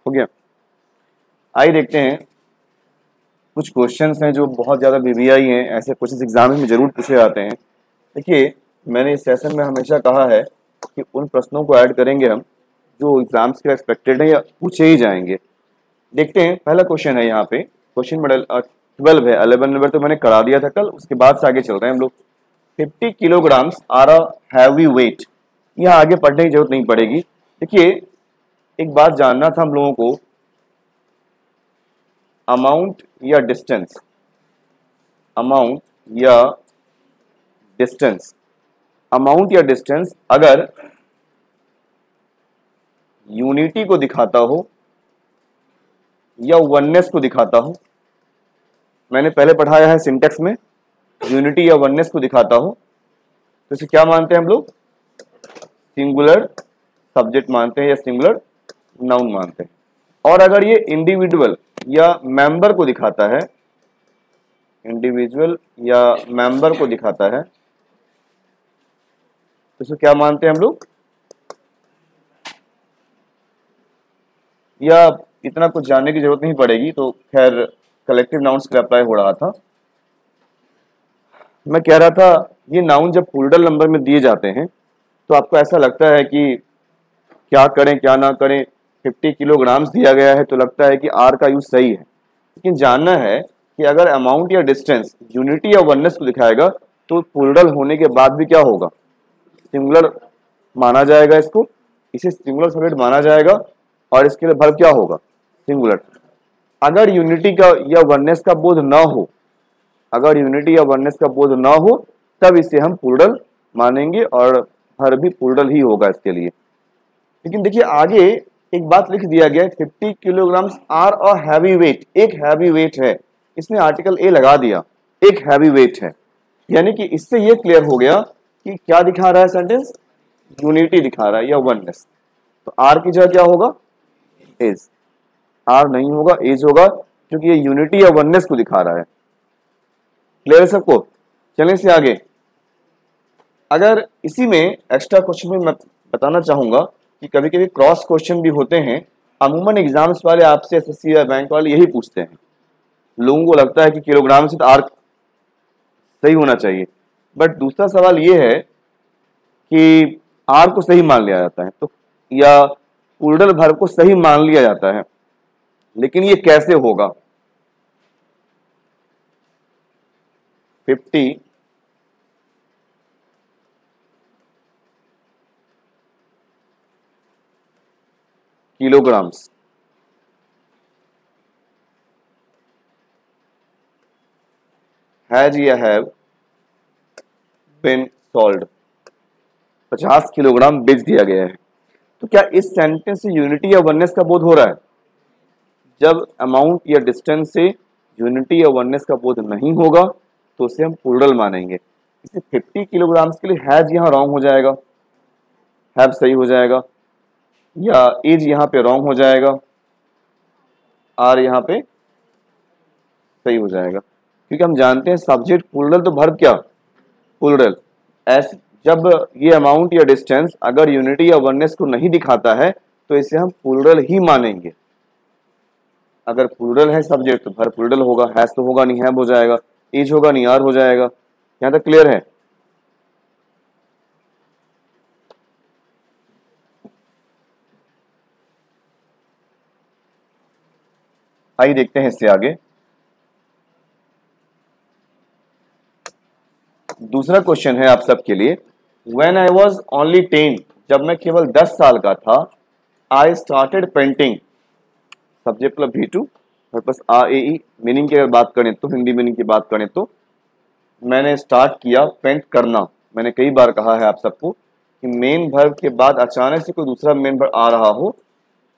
हो गया। आइए देखते हैं, कुछ क्वेश्चंस हैं जो बहुत ज़्यादा वीवीआई हैं, ऐसे क्वेश्चंस एग्जाम में जरूर पूछे जाते हैं। देखिए, मैंने इस सेशन में हमेशा कहा है कि उन प्रश्नों को ऐड करेंगे हम जो एग्जाम्स के एक्सपेक्टेड है या पूछे ही जाएंगे। देखते हैं, पहला क्वेश्चन है यहाँ पे, क्वेश्चन मॉडल 12 है। 11 नंबर तो मैंने करा दिया था कल, उसके बाद से आगे चल रहे हैं हम लोग। 50 kilograms are a heavy weight. यहाँ आगे पढ़ने की जरूरत नहीं पड़ेगी। देखिए, एक बात जानना था हम लोगों को, अमाउंट या डिस्टेंस, अमाउंट या डिस्टेंस, अमाउंट या डिस्टेंस अगर यूनिटी को दिखाता हो या वननेस को दिखाता हो, मैंने पहले पढ़ाया है सिंटेक्स में, यूनिटी या वननेस को दिखाता हो तो इसे क्या मानते हैं हम लोग? सिंगुलर सब्जेक्ट मानते हैं या सिंगुलर नाउन मानते हैं। और अगर ये इंडिविजुअल या मेंबर को दिखाता है, इंडिविजुअल या मेंबर को दिखाता है तो इसे क्या मानते हैं हम लोग? या इतना कुछ जानने की जरूरत नहीं पड़ेगी, तो खैर कलेक्टिव नाउन्स का अप्लाई हो रहा था। मैं कह रहा था, ये नाउन जब प्लूरल नंबर में दिए जाते हैं तो आपको ऐसा लगता है कि क्या करें क्या ना करें। 50 किलोग्राम्स दिया गया है तो लगता है कि आर का यूज सही है, लेकिन जानना है कि अगर अमाउंट या डिस्टेंस यूनिटी या वननेस को दिखाएगा तो प्लूरल होने के बाद भी क्या होगा? सिंगुलर माना जाएगा, इसको इसे सिंगुलर सब्जेक्ट माना जाएगा और इसके लिए वर्ब क्या होगा? सिंगुलर। अगर यूनिटी का या वननेस का बोध ना हो, अगर यूनिटी या वननेस का बोध ना हो तब इसे हम प्लूरल मानेंगे और वर्ब भी प्लूरल ही होगा इसके लिए। लेकिन देखिए, आगे एक बात लिख दिया गया है, 50 kilograms are a heavy weight. एक हैवी वेट है, इसने आर्टिकल ए लगा दिया, एक हैवी वेट है, यानी कि इससे ये क्लियर हो गया कि क्या दिखा रहा है सेंटेंस? यूनिटी दिखा रहा है या वननेस। तो आर की जगह क्या होगा? इज। आर नहीं होगा, इज होगा, क्योंकि ये यूनिटी या वननेस को दिखा रहा है। क्लियर है सबको? चलें इससे आगे। अगर इसी में एक्स्ट्रा क्वेश्चन में मैं बताना चाहूंगा कि कभी कभी क्रॉस क्वेश्चन भी होते हैं। अमूमन एग्जाम्स वाले आपसे, एसएससी या बैंक वाले यही पूछते हैं। लोगों को लगता है कि किलोग्राम से तो आर सही होना चाहिए, बट दूसरा सवाल ये है कि आर को सही मान लिया जाता है तो, या प्लूरल वर्ब को सही मान लिया जाता है, लेकिन ये कैसे होगा? 50 kilograms has या have been sold। 50 किलोग्राम बेच दिया गया है। तो क्या इस सेंटेंस से यूनिटी या वननेस का बोध हो रहा है? जब अमाउंट या डिस्टेंस से यूनिटी या वननेस का बोध नहीं होगा तो उसे हम प्लूरल मानेंगे। इसे 50 किलोग्राम्स के लिए हैज यहाँ रॉन्ग हो जाएगा, हैव सही हो जाएगा, या इज यहाँ पे रॉन्ग हो जाएगा, आर यहाँ पे सही हो जाएगा, क्योंकि हम जानते हैं सब्जेक्ट प्लूरल तो वर्ब क्या? प्लूरल। जब ये अमाउंट या डिस्टेंस अगर यूनिटी या वननेस को नहीं दिखाता है तो इसे हम प्लूरल ही मानेंगे। अगर प्लूरल है सब्जेक्ट तो वर्ब प्लूरल होगा, हैज तो होगा नहीं, हैव हो जाएगा, इज होगा नहीं, आर हो जाएगा। यहां तक क्लियर है? आइए देखते हैं इससे आगे। दूसरा क्वेश्चन है आप सबके लिए। When I was only 10, जब मैं केवल 10 साल का था, I started painting। सब्जेक्ट मतलब V2, पर्पस AE। मीनिंग की अगर बात करें तो, हिंदी मीनिंग की बात करें तो, मैंने स्टार्ट किया पेंट करना। मैंने कई बार कहा है आप सबको कि मेन वर्ब के बाद अचानक से कोई दूसरा मेन वर्ब आ रहा हो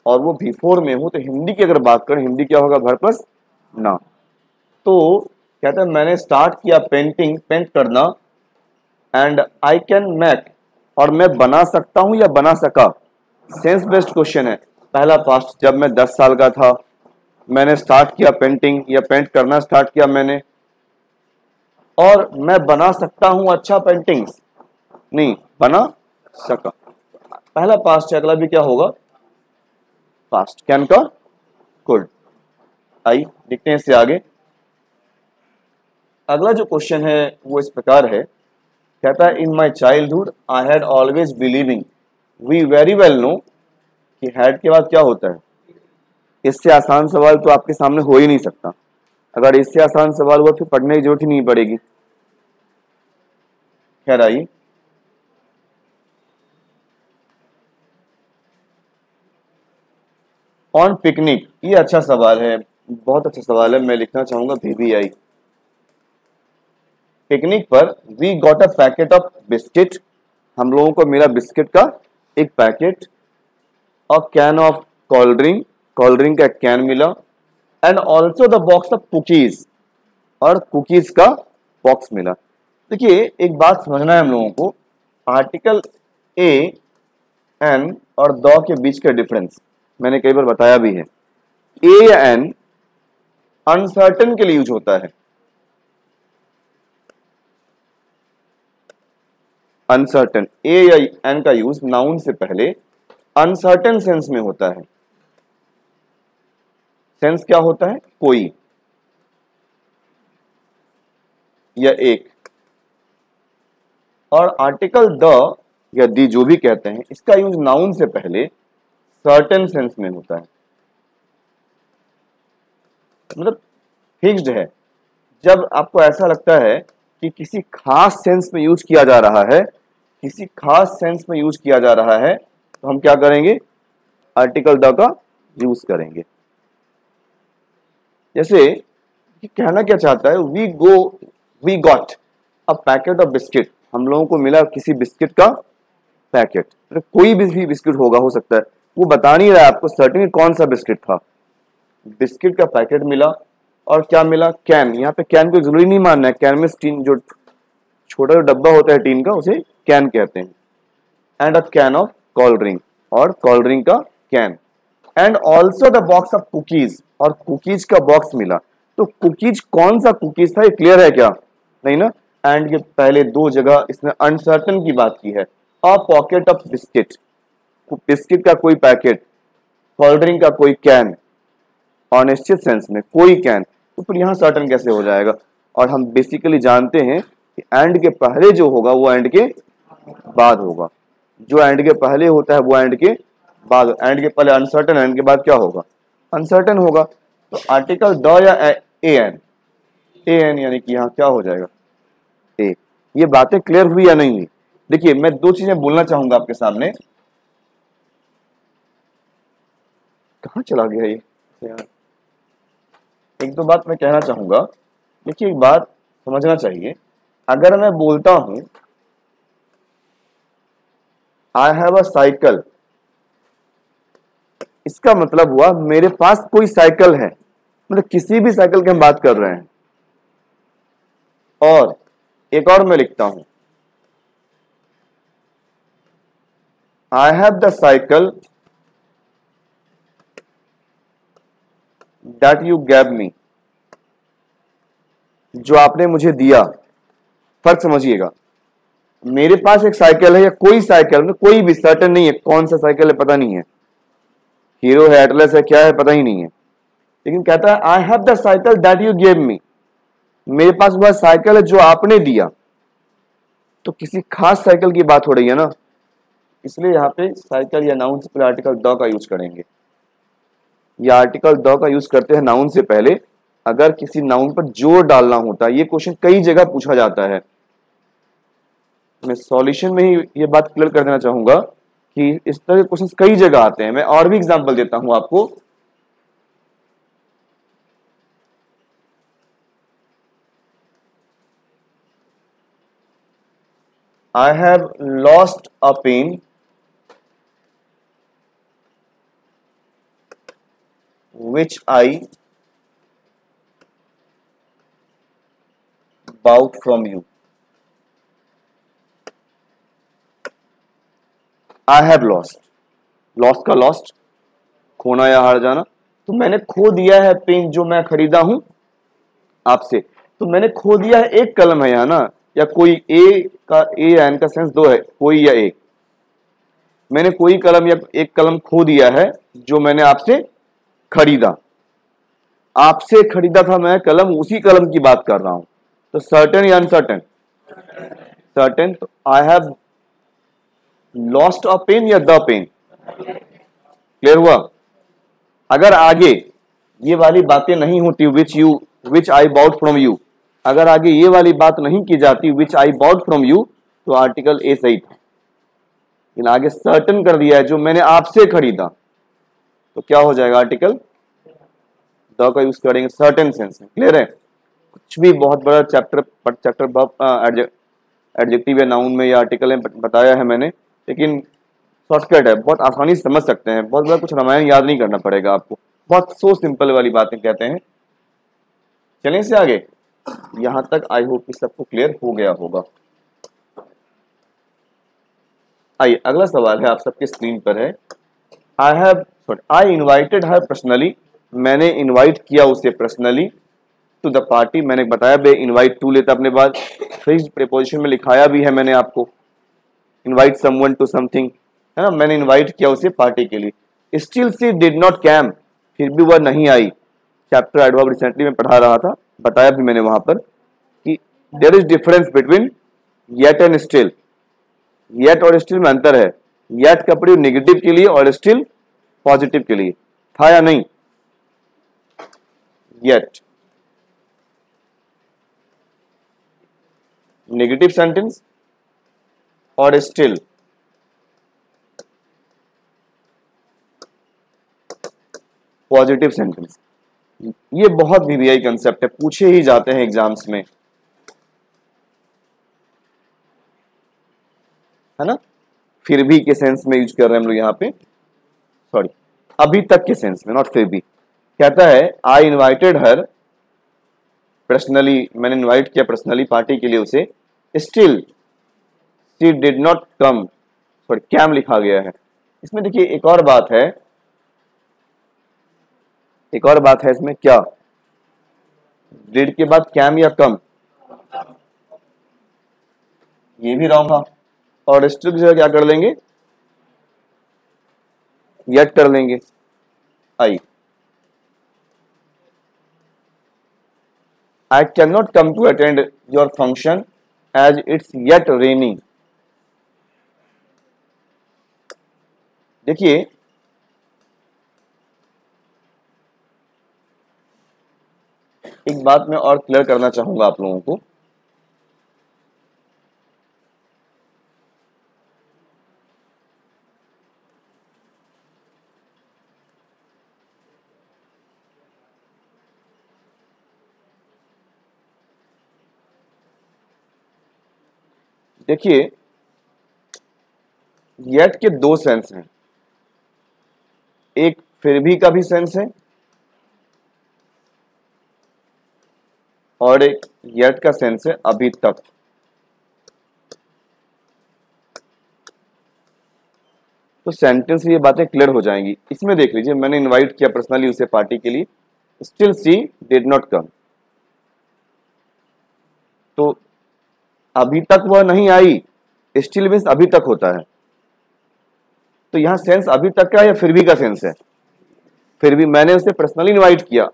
और वो बिफोर में हो तो हिंदी की अगर बात करें, हिंदी क्या होगा? वर्ब प्लस ना। तो कहता है मैंने स्टार्ट किया पेंटिंग, पेंट करना, एंड आई कैन मेक, और मैं बना सकता हूं या बना सका। सेंस बेस्ड क्वेश्चन है। पहला पास्ट, जब मैं 10 साल का था मैंने स्टार्ट किया पेंटिंग या पेंट करना स्टार्ट किया मैंने, और मैं बना सकता हूं अच्छा पेंटिंग्स, नहीं बना सका। पहला पास्ट है, अगला भी क्या होगा? फास्ट, कैन का कुड। आई देखते हैं इससे आगे। अगला जो क्वेश्चन है वो इस प्रकार है, कहता है in my childhood I had always believing, we very well know कि हैड के बाद क्या होता है। इससे आसान सवाल तो आपके सामने हो ही नहीं सकता। अगर इससे आसान सवाल हुआ फिर पढ़ने की जरूरत ही नहीं पड़ेगी। खैर आइए, ऑन पिकनिक, ये अच्छा सवाल है, बहुत अच्छा सवाल है। मैं लिखना चाहूंगा VBI। पिकनिक पर we got a packet of biscuit, हम लोगों को मिला बिस्किट का एक पैकेट, और can of cold drink, cold drink का कैन मिला, and also the box of cookies, और कुकीज का बॉक्स मिला। देखिए एक बात समझना है हम लोगों को, आर्टिकल ए एन और द के बीच का डिफरेंस मैंने कई बार बताया भी है। ए या एन अनसर्टेन के लिए यूज होता है, अनसर्टेन। ए या एन का यूज नाउन से पहले अनसर्टेन सेंस में होता है। सेंस क्या होता है, कोई या एक। और आर्टिकल द या दी जो भी कहते हैं, इसका यूज नाउन से पहले सर्टेन सेंस में होता है, मतलब फिक्स्ड है। जब आपको ऐसा लगता है कि किसी खास सेंस में यूज किया जा रहा है, किसी खास सेंस में यूज किया जा रहा है, तो हम क्या करेंगे, आर्टिकल द का यूज करेंगे। जैसे कहना क्या चाहता है, we got a packet of biscuit, हम लोगों को मिला किसी बिस्किट का पैकेट। कोई भी बिस्किट होगा, हो सकता है, वो बता नहीं रहा है आपको सर्टेन कौन सा बिस्किट था। बिस्किट का पैकेट मिला और क्या मिला, कैन। यहाँ पे कैन को जरूरी नहीं मानना है, कैन में टीन, जो छोटा जो डब्बा होता है टीन का, उसे कैन कहते हैं। And a can of cold drink, और कोल्ड ड्रिंक का can. And also the box of cookies, और कुकीज का बॉक्स मिला। तो कुकीज कौन सा कुकीज था, ये क्लियर है क्या, नहीं ना। एंड के पहले दो जगह इसने अनसर्टन की बात की है। A pocket of biscuit, biscuit का कोई पैकेट, कोल्ड ड्रिंक का कोई कैन, अनिश्चित सेंस में कोई कैन, तो फिर यहां सर्टन कैसे हो जाएगा। और हम बेसिकली जानते हैं कि एंड के पहले जो होगा वो एंड के बाद होगा, जो एंड के पहले होता है वो एंड के बाद। एंड के पहले अनसर्टन, एंड के बाद क्या होगा, अनसर्टन होगा। तो आर्टिकल द या ए एन यानी कि यहाँ क्या हो जाएगा, ए। ये बातें क्लियर हुई या नहीं हुई। देखिए मैं दो चीजें बोलना चाहूंगा आपके सामने। कहां चला गया ये यार, एक दो बात मैं कहना चाहूंगा। देखिए एक बात समझना चाहिए, अगर मैं बोलता हूं आई हैव अ साइकिल, इसका मतलब हुआ मेरे पास कोई साइकिल है, मतलब किसी भी साइकिल की हम बात कर रहे हैं। और एक और मैं लिखता हूं I have the cycle that you gave me, जो आपने मुझे दिया। फर्क समझिएगा, मेरे पास एक साइकिल है या कोई साइकिल, में कोई भी सर्टेन नहीं है, कौन सा साइकिल है पता नहीं है, हीरो है, एटलस है, क्या है पता ही नहीं है। लेकिन कहता है आई have the cycle that you gave me, मेरे पास वह साइकिल है जो आपने दिया। तो किसी खास साइकिल की बात हो रही है ना, इसलिए यहाँ पे साइकिल या नाउन से पहले आर्टिकल द का यूज करेंगे। या आर्टिकल द का यूज करते हैं नाउन से पहले अगर किसी नाउन पर जोर डालना होता है। ये क्वेश्चन कई जगह पूछा जाता है। मैं सॉल्यूशन में ही ये बात क्लियर कर देना चाहूंगा कि इस तरह के क्वेश्चन कई जगह आते हैं। मैं और भी एग्जांपल देता हूं आपको। I have lost a pen which I bought from you. I have lost. Lost का lost, खोना या हार जाना। तो मैंने खो दिया है पेन जो मैं खरीदा हूं आपसे। तो मैंने खो दिया है, एक कलम है यहाँ ना, या कोई ए का, ए एन का सेंस दो है, कोई या एक। मैंने कोई कलम या एक कलम खो दिया है जो मैंने आपसे खरीदा, आपसे खरीदा था मैं कलम, उसी कलम की बात कर रहा हूं। तो सर्टेन या अनसर्टेन? सर्टेन। तो I have lost a pen या द पेन? क्लियर हुआ? अगर आगे ये वाली बातें नहीं होती which I bought from you, अगर आगे ये वाली बात नहीं की जाती which I bought from you, तो आर्टिकल ए सही था। लेकिन आगे सर्टेन कर दिया है जो मैंने आपसे खरीदा, तो क्या हो जाएगा? आर्टिकल द का यूज करेंगे सर्टेन सेंस में। क्लियर है? कुछ भी बहुत बड़ा चैप्टर एडजेक्टिव या नाउन में या आर्टिकल में बताया है मैंने, लेकिन शॉर्टकट है, बहुत आसानी से समझ सकते हैं। बहुत बड़ा कुछ रामायण याद नहीं करना पड़ेगा आपको, बहुत सो सिंपल वाली बातें कहते हैं। चलें इससे आगे, यहां तक आई होप कि सबको क्लियर हो गया होगा। आइए अगला सवाल है, आप सबके स्क्रीन पर है। आई इन्वाइटेड हर पर्सनली, मैंने इन्वाइट किया उसे पर्सनली टू द पार्टी। मैंने बताया बे इन्वाइट टू लेता अपने बाद, फिक्स्ड प्रीपोजिशन में लिखाया भी है मैंने आपको, इन्वाइट समवन टू समथिंग, है ना। मैंने इन्वाइट किया उसे पार्टी के लिए। Still she did not came, फिर भी वह नहीं आई। चैप्टर एडवर्ब रिसेंटली में पढ़ा रहा था, बताया भी मैंने वहां पर कि there is difference between yet and still. Yet और स्टिल में अंतर है। येट का प्रयोग नेगेटिव के लिए और स्टिल पॉजिटिव के लिए, था या नहीं? येट नेगेटिव सेंटेंस और स्टिल पॉजिटिव सेंटेंस। ये बहुत वीवीआई कंसेप्ट है, पूछे ही जाते हैं एग्जाम्स में, है ना। फिर भी के सेंस में यूज कर रहे हैं हम लोग यहाँ पे, सॉरी अभी तक के सेंस में, नॉट फिर भी। कहता है आई इन्वाइटेड हर पर्सनली, मैंने इन्वाइट किया पर्सनली पार्टी के लिए उसे, still she did not come, sorry came लिखा गया है इसमें। देखिए एक और बात है, एक और बात है इसमें, क्या डिड के बाद कैम या कम, ये भी रॉन्ग है। और स्टिल की जगह क्या कर लेंगे? येट कर लेंगे। I can not come to attend your function as it's yet raining. देखिए एक बात मैं और क्लियर करना चाहूंगा आप लोगों को। देखिए येट के दो सेंस हैं, एक फिर भी का भी सेंस है और एक येट का सेंस है अभी तक। तो सेंटेंस ये बातें क्लियर हो जाएंगी। इसमें देख लीजिए, मैंने इनवाइट किया पर्सनली उसे पार्टी के लिए, स्टिल शी डिड नॉट कम, तो अभी तक वह नहीं आई। स्टिल मीन्स अभी तक होता है, तो यहां सेंस अभी तक का या फिर भी का सेंस है? फिर भी। मैंने उसे पर्सनली इनवाइट किया,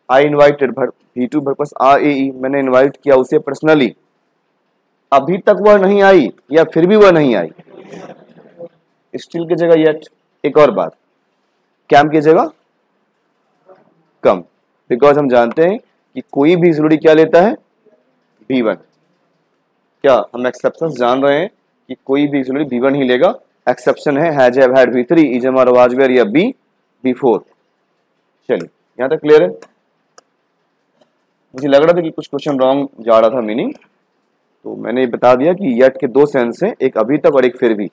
आई इनवाइटेड V2 पर्पस RAE, मैंने इनवाइट किया उसे पर्सनली, अभी तक वह नहीं आई या फिर भी वह नहीं आई। स्टिल की जगह येट। एक और बात, कैम की जगह कम, बिकॉज हम जानते हैं कि कोई भी जरूरी क्या लेता है? V1। क्या हम एक्सेप्शन जान रहे हैं कि कोई भी जरूरी V1 ही लेगा? एक्सेप्शन है has, have, had, V3, is, am, are, was, were या बी B4। चलिए यहां तक क्लियर है। मुझे लग रहा था कि कुछ क्वेश्चन रॉन्ग जा रहा था मीनिंग, तो मैंने बता दिया कि येट के दो सेंस हैं, एक अभी तक और एक फिर भी।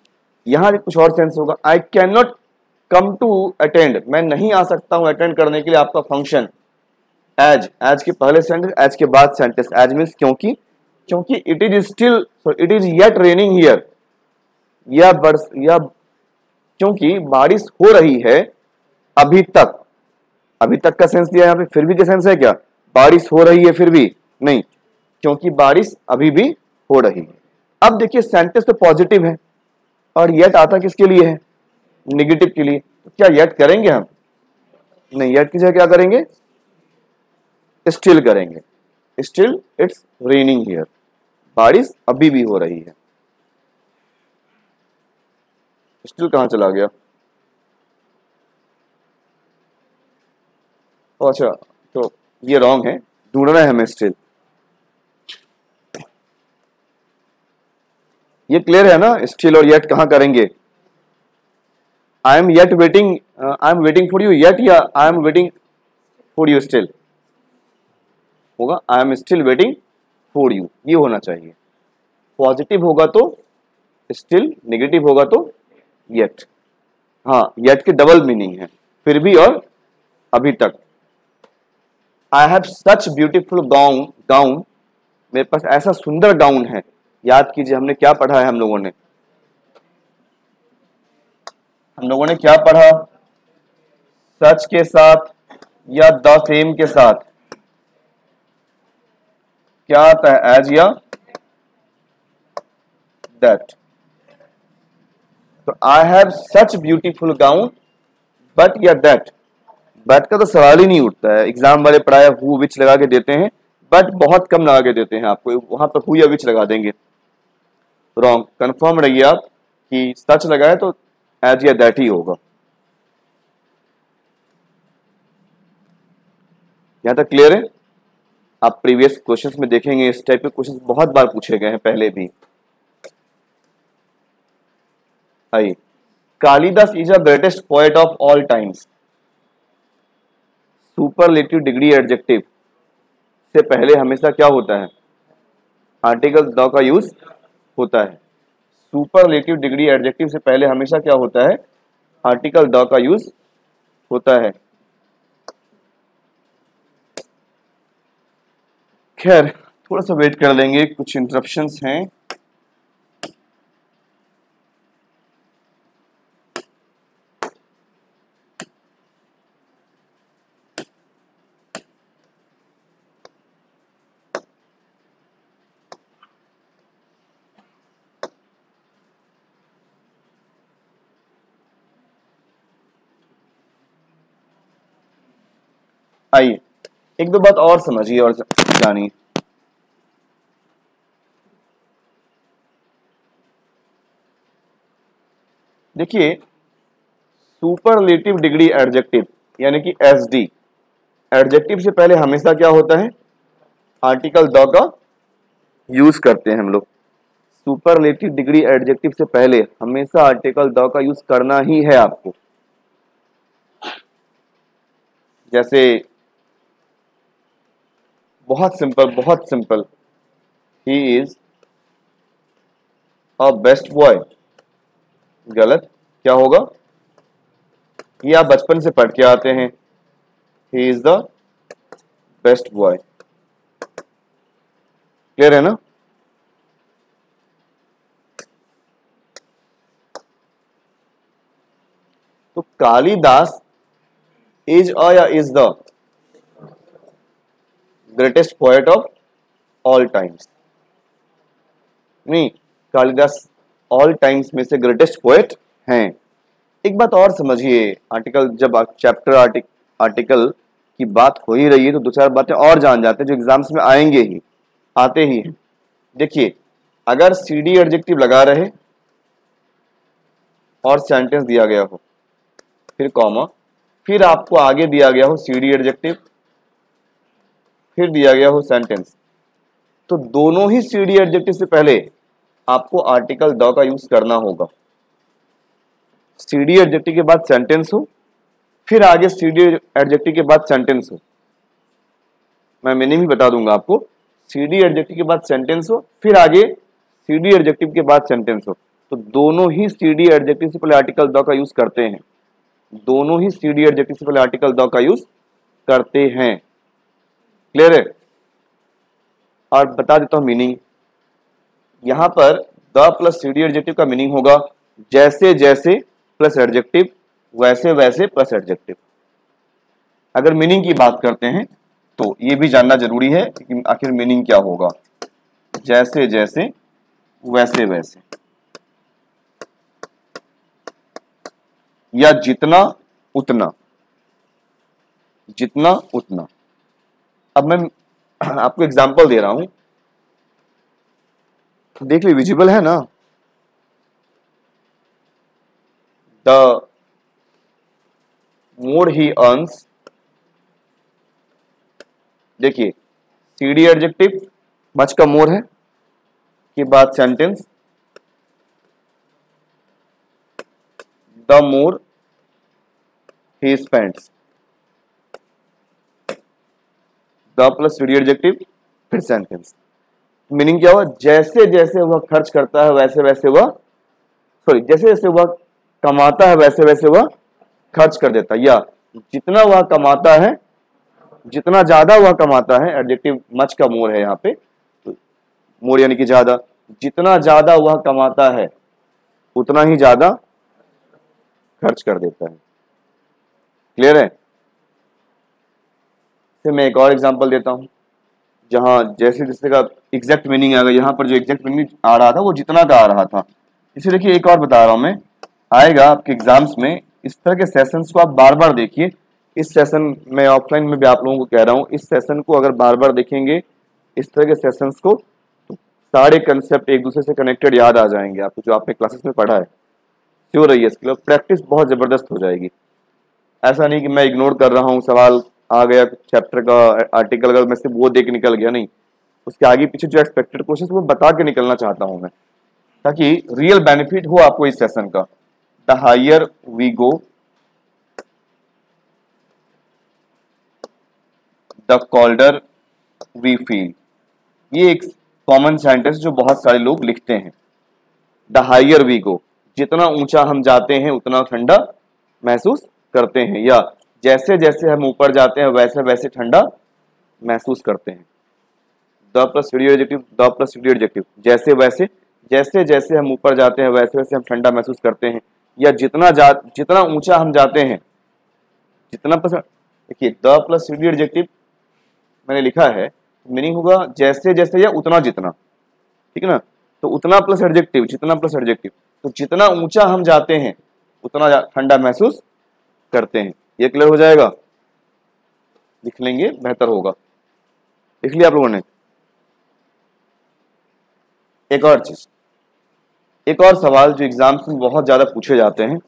यहां कुछ और सेंस होगा, I can not come to attend, मैं नहीं आ सकता हूं अटेंड करने के लिए आपका फंक्शन। एज, एज के पहले सेंटेंस, एज के बाद सेंटेंस। एज मीन्स क्योंकि, क्योंकि it is still, it is yet raining here, या क्योंकि बारिश हो रही है अभी तक। अभी तक का सेंस दिया, यहाँ पे फिर भी का सेंस है क्या? बारिश हो रही है फिर भी नहीं, क्योंकि बारिश अभी भी हो रही है। अब देखिए सेंटेंस तो पॉजिटिव है और येट आता किसके लिए है? नेगेटिव के लिए। तो क्या येट करेंगे हम? नहीं, येट की जगह क्या करेंगे? स्टिल करेंगे। स्टिल इट्स रेनिंग हियर, बारिश अभी भी हो रही है। स्टिल कहां चला गया? अच्छा, तो ये रॉन्ग है, ढूंढना है हमें स्टिल। ये क्लियर है ना? स्टिल और येट कहां करेंगे? I am yet waiting, I am waiting for you yet, या I am waiting for you still? होगा I am still waiting for you, ये होना चाहिए। पॉजिटिव होगा तो स्टिल, नेगेटिव होगा तो येट। हाँ, येट के डबल मीनिंग है, फिर भी और अभी तक। I have such beautiful gown, gown, मेरे पास ऐसा सुंदर गाउन है। याद कीजिए हमने क्या पढ़ा है, हम लोगों ने क्या पढ़ा? सच के साथ या द सेम के साथ क्या आता है? एज या दैट। तो I have such beautiful gown but या दैट। बट का तो सवाल ही नहीं उठता है। एग्जाम वाले पढ़ाया हु विच लगा के देते हैं, बट बहुत कम लगा के देते हैं आपको, वहां पर हु या विच लगा देंगे। रॉन्ग, कंफर्म रहिए आप कि सच लगा है तो एज या दैट ही होगा। यहां तक क्लियर है? आप प्रीवियस क्वेश्चंस में देखेंगे इस टाइप के क्वेश्चंस बहुत बार पूछे गए हैं पहले भी। आइए, Kalidas is a greatest poet of all times. Superlative degree adjective से पहले हमेशा क्या होता है? आर्टिकल द का यूज होता है। सुपरलेटिव डिग्री एडजेक्टिव से पहले हमेशा क्या होता है? आर्टिकल द का यूज होता है। खैर, थोड़ा सा वेट कर लेंगे, कुछ इंटरप्शंस हैं। आइए, एक दो बात और समझिए और जानिए। देखिए, सुपरलेटिव डिग्री एडजेक्टिव यानी कि एसडी, एडजेक्टिव से पहले हमेशा क्या होता है? आर्टिकल द का यूज करते हैं हम लोग। सुपरलेटिव डिग्री एडजेक्टिव से पहले हमेशा आर्टिकल द का यूज करना ही है आपको। जैसे बहुत simple, he is a best boy. गलत, क्या होगा? ये आप बचपन से पढ़ के आते हैं, he is the best boy. Clear है ना? तो कालिदास इज अ या is the greatest poet of all times? नहीं, कालिदास ऑल टाइम्स में से ग्रेटेस्ट पोएट हैं। एक बात और समझिए, आर्टिकल जब चैप्टर आर्टिकल की बात हो ही रही है तो दो चार बातें और जान जाते हैं जो एग्जाम्स में आएंगे ही, आते ही हैं। देखिए, अगर सीडी एडजेक्टिव लगा रहे और सेंटेंस दिया गया हो, फिर कॉमा, फिर आपको आगे दिया गया हो सीडी एडजेक्टिव, फिर दिया गया हो सेंटेंस, तो दोनों ही सीडी एडजेक्टिव से पहले आपको आर्टिकल द का यूज करना होगा। सीडी एडजेक्टिव के बाद सेंटेंस हो, फिर आगे सीडी एडजेक्टिव के बाद सेंटेंस हो। मैं मीनिंग भी बता दूंगा आपको। सीडी एडजेक्टिव के बाद सेंटेंस हो, फिर आगे सीडी एडजेक्टिव के बाद सेंटेंस हो, तो दोनों ही सीडी एडजेक्टिव से पहले आर्टिकल द का यूज करते हैं। दोनों ही सीडी एडजेक्टिव से पहले आर्टिकल द का यूज करते हैं। क्लियर है? और बता देता हूं मीनिंग। यहां पर द प्लस सीडी एडजेक्टिव का मीनिंग होगा जैसे जैसे प्लस एडजेक्टिव, वैसे वैसे प्लस एडजेक्टिव। अगर मीनिंग की बात करते हैं तो ये भी जानना जरूरी है कि आखिर मीनिंग क्या होगा। जैसे जैसे, वैसे वैसे। या जितना उतना, जितना उतना। अब मैं आपको एग्जांपल दे रहा हूं, देख ली, विजिबल है ना। द मोर ही अर्न्स, देखिए सीडी एडजेक्टिव, मच का मोर है के बाद sentence, the more he spends, the plus CD adjective फिर सेंटेंस। मीनिंग क्या हुआ, जैसे जैसे वह खर्च करता है वैसे वैसे वह, सॉरी, जैसे जैसे वह कमाता है वैसे वैसे वह खर्च कर देता है, या जितना वह कमाता है, जितना ज्यादा वह कमाता है, एडजेक्टिव मच का मोर है यहाँ पे, मोर यानी कि ज्यादा, जितना ज्यादा वह कमाता है उतना ही ज्यादा खर्च कर देता है। क्लियर है? फिर मैं एक और एग्जांपल देता हूं, जहां जैसे जैसे का एग्जैक्ट मीनिंग आ गया, यहाँ पर जो एग्जैक्ट मीनिंग आ रहा था वो जितना का आ रहा था। इसे देखिए, एक और बता रहा हूं मैं, आएगा आपके एग्जाम्स में, इस तरह के सेशंस को आप बार बार देखिए। इस सेशन में, ऑफलाइन में भी आप लोगों को कह रहा हूं, इस सेशन को अगर बार बार देखेंगे, इस तरह के सेशंस को, तो सारे कंसेप्ट एक दूसरे से कनेक्टेड याद आ जाएंगे आपको, जो आपने क्लासेस में पढ़ा है। श्योर रहिए, इसके लिए प्रैक्टिस बहुत जबरदस्त हो जाएगी। ऐसा नहीं कि मैं इग्नोर कर रहा हूँ, सवाल आ गया चैप्टर का आर्टिकल, अगर मैं सिर्फ वो देख निकल गया, नहीं, उसके आगे पीछे जो एक्सपेक्टेड क्वेश्चन वो बता के निकलना चाहता हूं मैं, ताकि रियल बेनिफिट हो आपको इस सेशन का। The higher we go, the colder we feel, ये एक कॉमन सेंटेंस जो बहुत सारे लोग लिखते हैं। द हायर वी गो, जितना ऊंचा हम जाते हैं उतना ठंडा महसूस करते हैं, या जैसे जैसे हम ऊपर जाते हैं वैसे वैसे ठंडा महसूस करते हैं। The plus CD adjective, the plus CD adjective, जैसे वैसे, जैसे जैसे हम ऊपर जाते हैं वैसे वैसे हम ठंडा महसूस करते हैं, या जितना ऊंचा हम जाते हैं, जितना प्लस, देखिए द प्लस सीडी एडजेक्टिव मैंने लिखा है, मीनिंग होगा जैसे जैसे या उतना जितना, ठीक है ना। तो उतना प्लस एडजेक्टिव, जितना प्लस एडजेक्टिव, तो जितना ऊंचा हम जाते हैं उतना ठंडा महसूस करते हैं। ये क्लियर हो जाएगा? लिख लेंगे, बेहतर होगा। लिख लिया आप लोगों ने? एक और चीज, एक और सवाल जो एग्जाम्स में बहुत ज्यादा पूछे जाते हैं,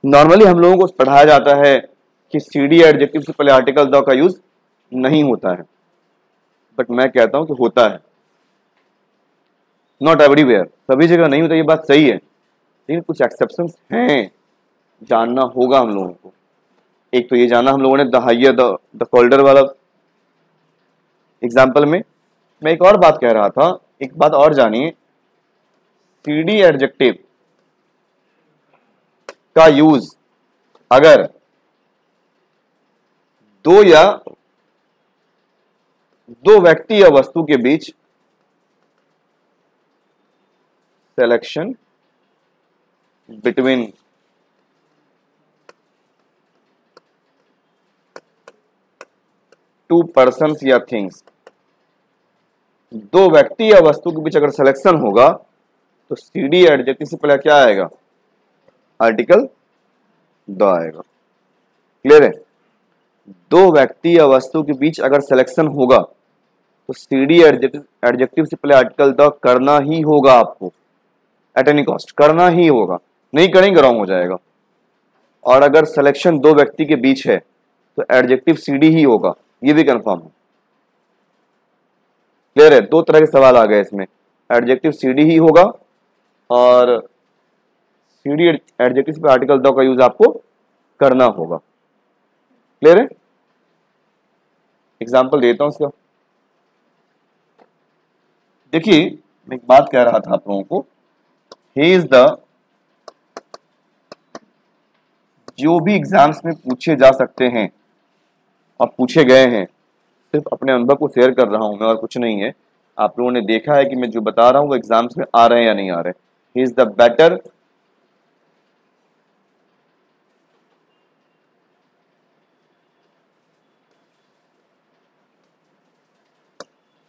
नॉर्मली हम लोगों को पढ़ाया जाता है कि सीडी एडजेक्टिव से पहले आर्टिकल द का यूज नहीं होता है, बट मैं कहता हूं कि होता है। नॉट एवरीवेयर, सभी जगह नहीं होता, ये बात सही है, लेकिन कुछ एक्सेप्शंस हैं, जानना होगा हम लोगों को। एक तो ये जाना हम लोगों ने द हायर द कोल्डर वाला एग्जाम्पल में। मैं एक और बात कह रहा था, एक बात और जानिए, सीडी एडजेक्टिव का यूज अगर दो व्यक्ति या वस्तु के बीच सिलेक्शन बिटवीन टू पर्सन्स या थिंग्स, दो व्यक्ति या वस्तु के बीच अगर सिलेक्शन होगा तो सीडी एडजेक्टिव से पहले क्या आएगा? आर्टिकल द आएगा। क्लियर है? दो व्यक्ति या वस्तु के बीच अगर सिलेक्शन होगा तो सीडी एडजेक्टिव से पहले आर्टिकल द करना ही होगा, आपको एट एनी कॉस्ट करना ही होगा, नहीं करेंगे रॉन्ग हो जाएगा। और अगर सिलेक्शन दो व्यक्ति के बीच है तो एडजेक्टिव सीडी ही होगा, ये भी कंफर्म है। क्लियर है? दो तरह के सवाल आ गए इसमें, एडजेक्टिव सीडी ही होगा और सीडी एडजेक्टिव पे आर्टिकल द का यूज आपको करना होगा। क्लियर है? एग्जांपल देता हूं इसका। देखिए, मैं एक बात कह रहा था आप लोगों को, ही इज द, जो भी एग्जाम्स में पूछे जा सकते हैं और पूछे गए हैं, सिर्फ अपने अनुभव को शेयर कर रहा हूं मैं और कुछ नहीं है। आप लोगों ने देखा है कि मैं जो बता रहा हूं वो एग्जाम्स में आ रहे हैं या नहीं आ रहे। He is the better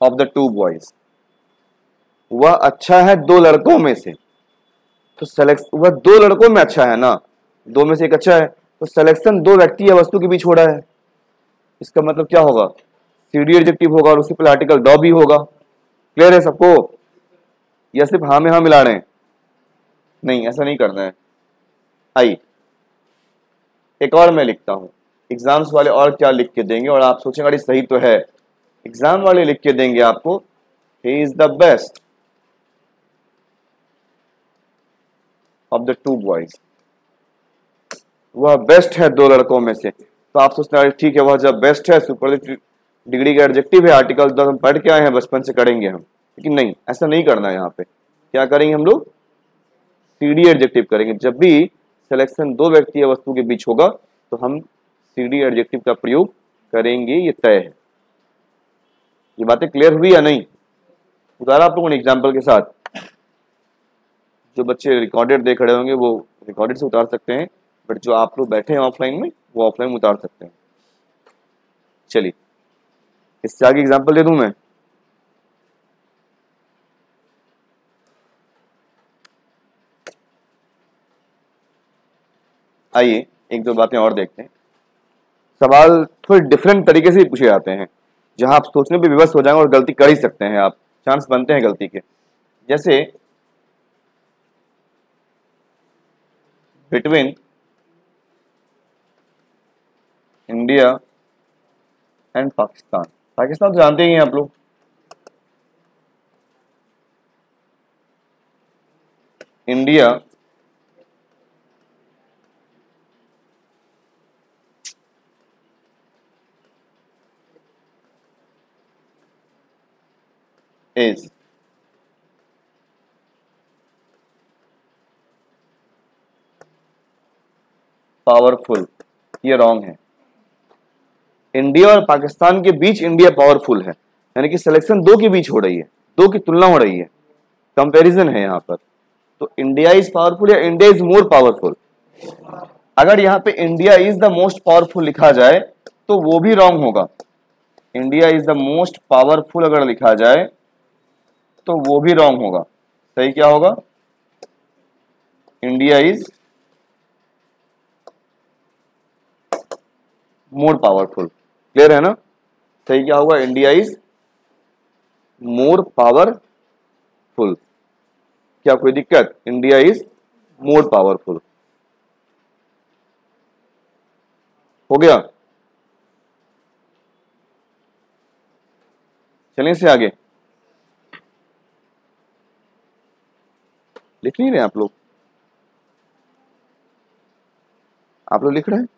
of the two boys, वह अच्छा है दो लड़कों में से, तो सेलेक्ट, वह दो लड़कों में अच्छा है ना, दो में से एक अच्छा है, तो सिलेक्शन दो व्यक्ति या वस्तु के बीच हो रहा है, इसका मतलब क्या होगा, सीडी एडजेक्टिव होगा और उससे पहले आर्टिकल द भी होगा। क्लियर है सबको, या सिर्फ हाँ में हाँ मिला रहे हैं? नहीं, ऐसा नहीं करना है। आई एक और मैं लिखता हूं, एग्जाम्स वाले और क्या लिख के देंगे और आप सोचेंगे अरे सही तो है, एग्जाम वाले लिख के देंगे आपको, he is the best of the two boys, वह बेस्ट है दो लड़कों में से। तो आप सोचते हैं ठीक है, वह जब बेस्ट है, सुपरलेटिव डिग्री का एडजेक्टिव है, आर्टिकल तो हम पढ़ के आए हैं, बचपन से करेंगे हम, लेकिन नहीं, ऐसा नहीं करना है। यहाँ पे क्या करेंगे हम लोग, सीडी एडजेक्टिव करेंगे। जब भी सिलेक्शन दो व्यक्ति या वस्तु के बीच होगा तो हम सीडी एडजेक्टिव का प्रयोग करेंगे, ये तय है। ये बातें क्लियर हुई या नहीं? उतारा आप लोगों ने एग्जाम्पल के साथ? जो बच्चे रिकॉर्डेड देख रहे होंगे वो रिकॉर्डेड से उतार सकते हैं, बट जो आप लोग बैठे हैं ऑफलाइन में वो ऑफलाइन में उतार सकते हैं। चलिए इससे आगे एग्जाम्पल दे दूं मैं। आइए एक दो बातें और देखते हैं। सवाल थोड़े डिफरेंट तरीके से पूछे जाते हैं, जहां आप सोचने पे विवश हो जाएंगे और गलती कर ही सकते हैं आप, चांस बनते हैं गलती के। जैसे between India and Pakistan, Pakistan तो जानते ही हैं आप लोग, इंडिया इज पावरफुल, ये रॉन्ग है। इंडिया और पाकिस्तान के बीच इंडिया पावरफुल है, यानी कि सिलेक्शन दो के बीच हो रही है, दो की तुलना हो रही है, कंपैरिजन है यहाँ पर। तो इंडिया इज पावरफुल या इंडिया इज मोर पावरफुल। अगर यहाँ पे India is the most powerful लिखा जाए तो वो भी रॉन्ग होगा। India is the most powerful अगर लिखा जाए तो वो भी रॉन्ग होगा। सही क्या होगा, India is more powerful. Clear है ना? सही क्या होगा, इंडिया इज मोर पावरफुल। क्या कोई दिक्कत? India is more powerful. हो गया? चलिए से आगे। लिख नहीं रहे आप लोग? आप लोग लिख रहे हैं?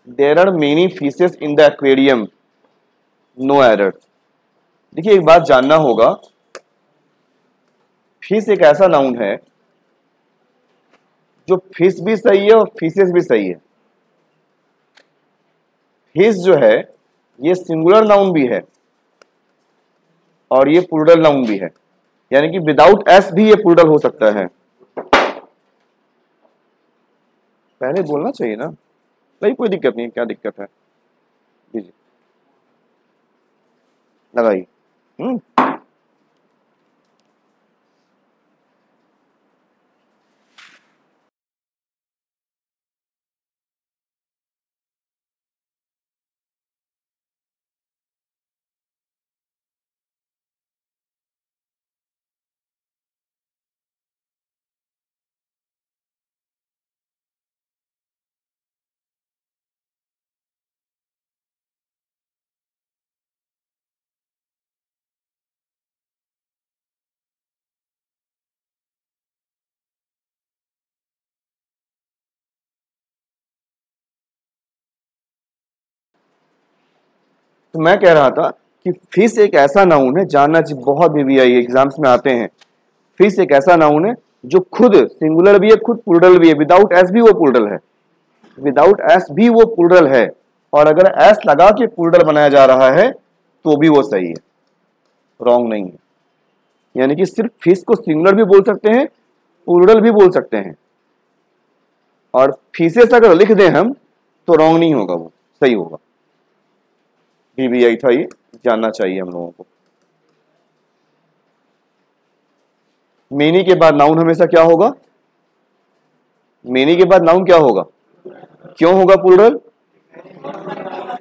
There are many fishes in the aquarium. No error. देखिए एक बात जानना होगा, फिश एक ऐसा नाउन है जो फिश भी सही है और फिशेस भी सही है। फिश जो है ये सिंगुलर नाउन भी है और ये प्लूरल नाउन भी है, यानी कि विदाउट एस भी ये प्लूरल हो सकता है। पहले बोलना चाहिए ना भाई, कोई दिक्कत नहीं है, क्या दिक्कत है, दीजिए लगाइए। तो मैं कह रहा था कि फिश एक ऐसा नाउन है, जानना चाहिए, बहुत बीबीआई एग्जाम्स में आते हैं। फिश एक ऐसा नाउन है जो खुद सिंगुलर भी है, खुद प्लूरल भी है, विदाउट एस भी वो प्लूरल है, विदाउट एस भी वो प्लूरल है, और अगर एस लगा के प्लूरल बनाया जा रहा है तो भी वो सही है, रॉन्ग नहीं है। यानी कि सिर्फ फिश को सिंगुलर भी बोल सकते हैं, प्लूरल भी बोल सकते हैं, और फिशेस अगर लिख दें हम तो रॉन्ग नहीं होगा, वो सही होगा। BBI था, ये जानना चाहिए हम लोगों को। मेनी के बाद नाउन हमेशा क्या होगा? मेनी के बाद नाउन क्या होगा? क्यों होगा प्लूरल?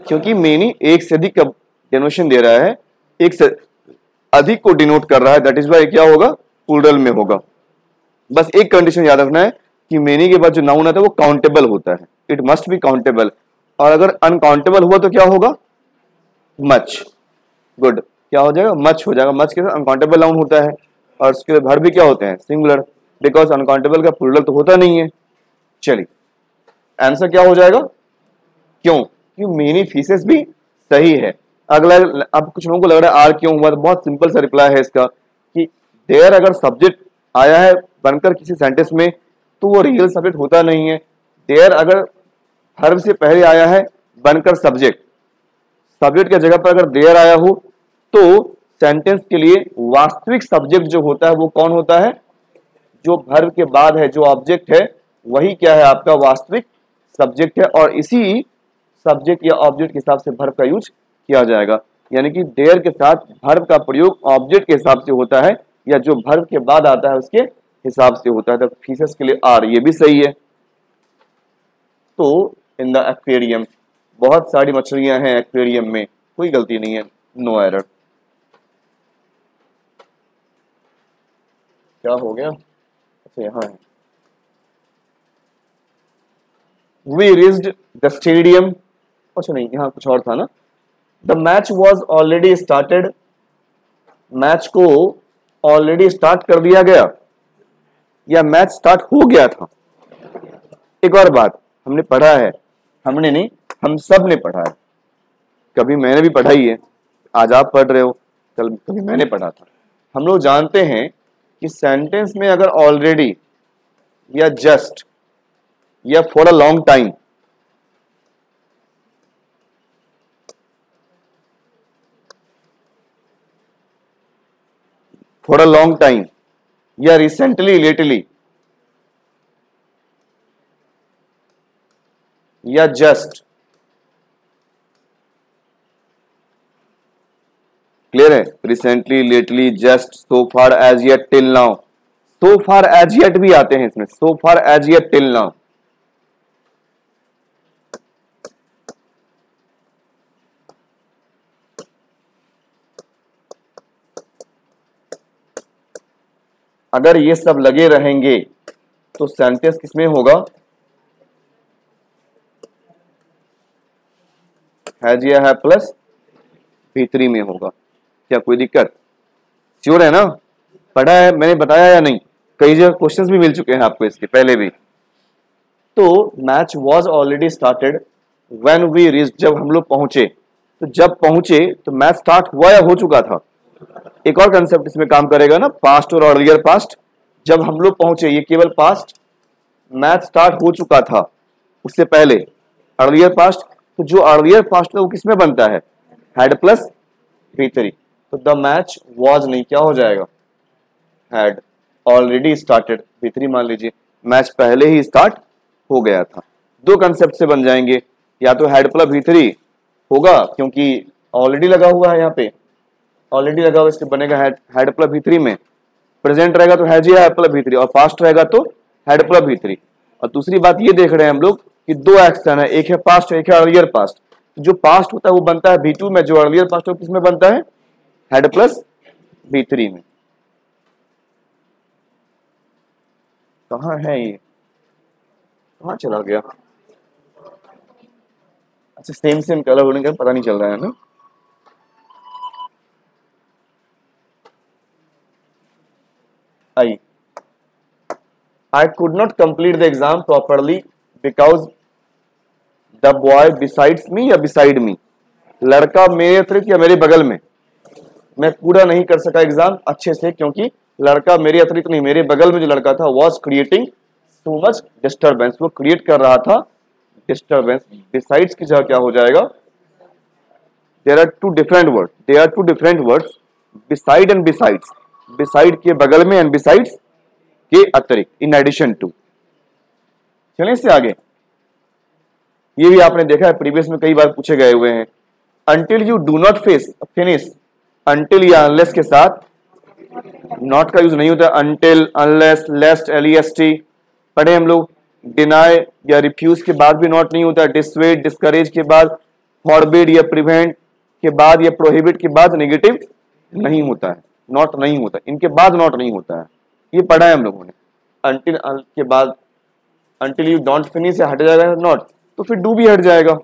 क्योंकि मेनी एक से अधिक का डेनोशन दे रहा है, एक से अधिक को डिनोट कर रहा है, दैट इज वाई क्या होगा? प्लूरल में होगा। बस एक कंडीशन याद रखना है कि मेनी के बाद जो नाउन आता है वो काउंटेबल होता है, इट मस्ट बी काउंटेबल। और अगर अनकाउंटेबल हुआ तो क्या होगा? मच। गुड, क्या हो जाएगा? मच हो जाएगा। मच के साथ अनकाउंटेबल नाउन होता है और उसके वर्ब भी क्या होते हैं? सिंगुलर, बिकॉज अनकाउंटेबल का प्लूरल तो होता नहीं है। चलिए आंसर क्या हो जाएगा? क्यों? क्यों मेनी फीसेस भी सही है। अगला, अब कुछ लोगों को लग रहा है आर क्यों हुआ, तो बहुत सिंपल सा रिप्लाई है इसका कि देयर अगर सब्जेक्ट आया है बनकर किसी सेंटेंस में तो वो रियल सब्जेक्ट होता नहीं है। देयर अगर वर्ब से पहले आया है बनकर सब्जेक्ट, सब्जेक्ट की जगह पर अगर देयर आया हो तो सेंटेंस के लिए वास्तविक सब्जेक्ट जो होता है वो कौन होता है? जो वर्ब के बाद है, जो ऑब्जेक्ट है, वही क्या है? आपका वास्तविक सब्जेक्ट है। और इसी सब्जेक्ट या ऑब्जेक्ट के हिसाब से वर्ब का यूज किया जाएगा। यानी कि देयर के साथ वर्ब का प्रयोग ऑब्जेक्ट के हिसाब से होता है या जो वर्ब के बाद आता है उसके हिसाब से होता है। तो फीसेस के लिए आर, ये भी सही है। तो इन द एक्वेरियम, बहुत सारी मछलियां हैं एक्वेरियम में, कोई गलती नहीं है, नो एरर। क्या हो गया? अच्छा यहाँ है। We reached the stadium, अच्छा नहीं, यहाँ कुछ और था ना। The match was already started, match को ऑलरेडी स्टार्ट कर दिया गया या मैच स्टार्ट हो गया था? एक और बात, हमने पढ़ा है, हमने नहीं, हम सब ने पढ़ा है, कभी मैंने भी पढ़ाई है, आज आप पढ़ रहे हो, कल कभी मैंने पढ़ा था। हम लोग जानते हैं कि सेंटेंस में अगर ऑलरेडी या जस्ट या for a long time, for a long time या रिसेंटली, लेटली या जस्ट, क्लियर है? Recently, lately, just, so far as yet, till now. So far as yet भी आते हैं इसमें, so far as yet, till now. अगर ये सब लगे रहेंगे तो सेंटेंस किसमें होगा? हैज या है प्लस V3 में होगा। क्या कोई दिक्कत? श्योर है ना? पढ़ा है, मैंने बताया या नहीं? कई जगह क्वेश्चंस भी मिल चुके हैं आपको इसके पहले भी। तो match was already started when we reached, जब हम लोग पहुंचे, तो जब पहुंचे तो मैच स्टार्ट हुआ या हो चुका था? एक और कंसेप्ट इसमें काम करेगा ना, पास्ट और अर्लियर पास्ट। जब हम लोग पहुंचे, ये केवल पास्ट, मैच स्टार्ट हो चुका था उससे पहले, अर्लियर पास्ट। तो जो अर्लियर पास्ट है वो किसमें बनता है? Had plus V3। तो द मैच वॉज नहीं, क्या हो जाएगा? हैड ऑलरेडी स्टार्टेड, V3 मान लीजिए, मैच पहले ही स्टार्ट हो गया था। दो कंसेप्ट से बन जाएंगे, या तो हैड प्लस V3 होगा क्योंकि ऑलरेडी लगा हुआ है, यहाँ पे ऑलरेडी लगा हुआ, इसलिए बनेगा हैड प्लस V3 में। प्रेजेंट रहेगा तो हैज या प्लस V3, और पास्ट रहेगा तो हैड प्लस V3। और दूसरी बात ये देख रहे हैं हम लोग कि दो एक्शन है, एक है पास्ट, एक है अर्लियर पास्ट। जो पास्ट होता है वो बनता है V2 में, जो अर्लियर पास्ट है किसमें बनता है? हैड प्लस V3 में। कहाँ है ये? कहाँ चला गया? अच्छा, सेम सेम कलर होने का पता नहीं चल रहा है ना। I could not complete the exam properly because the boy besides me या beside me, लड़का मेरे अतिरिक्त या मेरे बगल में, मैं पूरा नहीं कर सका एग्जाम अच्छे से क्योंकि लड़का मेरे अतिरिक्त नहीं, मेरे बगल में जो लड़का था was creating so much disturbance, वो क्रिएट कर रहा था डिस्टर्बेंस। besides की जगह क्या हो जाएगा? there are two different words, beside and besides। beside के बगल में and besides के अतिरिक्त, इन एडिशन टू। चलें इससे आगे, ये भी आपने देखा है, प्रीवियस में कई बार पूछे गए हुए हैं। until you do not finish, until या unless के साथ not का यूज नहीं होता है, until, unless, lest, lest पढ़े हम लोग। deny या refuse के बाद भी not नहीं होता है, dissuade, discourage के बाद, forbid या prevent के बाद या prohibit के बाद नेगेटिव नहीं होता है, not नहीं होता, इनके बाद not नहीं होता है, ये पढ़ा है हम लोगों ने। until के बाद until you don't finish से हट जाएगा not, तो फिर do भी हट जाएगा,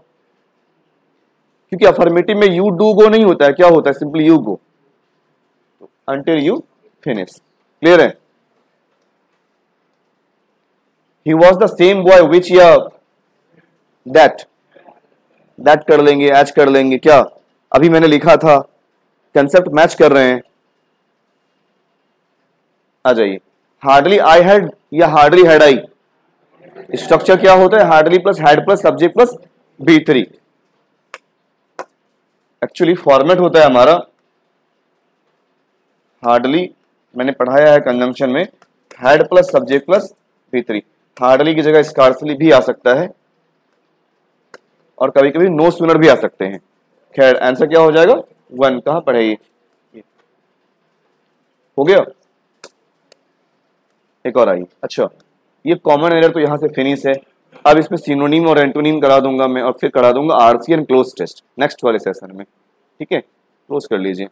क्योंकि अफर्मेटिव में you do go नहीं होता है, क्या होता है, simply you go, until you finish। Clear है? He was the same boy which या that कर लेंगे, आज कर लेंगे, क्या अभी मैंने लिखा था, कंसेप्ट मैच कर रहे हैं। आ जाइए, हार्डली आई हैड या हार्डली हैड आई, स्ट्रक्चर क्या होता है, hardly plus had plus subject plus B3। Actually format होता है हमारा, हार्डली मैंने पढ़ाया है कंजंक्शन में, had plus subject plus B3। Hardly की जगह स्कार्सली भी आ सकता है और कभी कभी नो सूनर भी आ सकते हैं। खैर आंसर क्या हो जाएगा, 1। कहां पढ़े ये हो गया। एक और आई, अच्छा ये कॉमन एरर तो यहां से फिनिश है, अब इसमें सिनोनिम और एंटोनिम करा दूंगा मैं और फिर करा दूंगा RC and cloze test next वाले सेशन में। ठीक है, क्लोज कर लीजिए।